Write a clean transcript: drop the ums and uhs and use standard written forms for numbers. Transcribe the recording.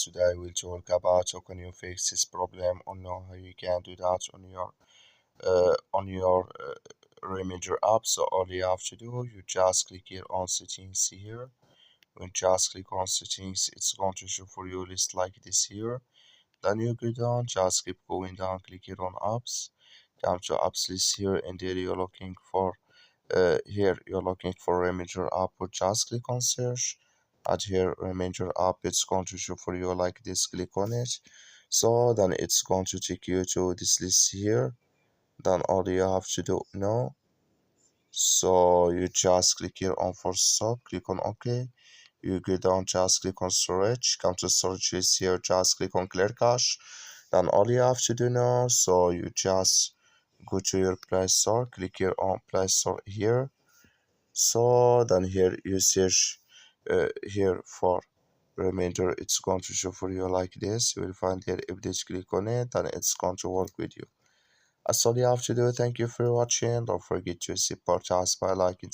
Today we'll talk about how can you fix this problem or know how you can do that on your Remedial app. So all you have to do, you just click here on settings here. When you just click on settings, it's going to show for you a list like this here. Then you go down, just keep going down, click here on apps, come to apps list here, and there you're looking for Remedial app. Or just click on search. Add here Remedial app. It's going to show for you like this. Click on it. So then it's going to take you to this list here. Then all you have to do now. So you just click here on force stop. Click on OK. You go down, just click on storage. Come to storage list here. Just click on clear cache. Then all you have to do now. So you just go to your Play Store. Click here on Play Store here. So then here you search here for remainder. It's going to show for you like this. You will find here update. Click on it and it's going to work with you. That's all you have to do. Thank you for watching. Don't forget to support us by liking.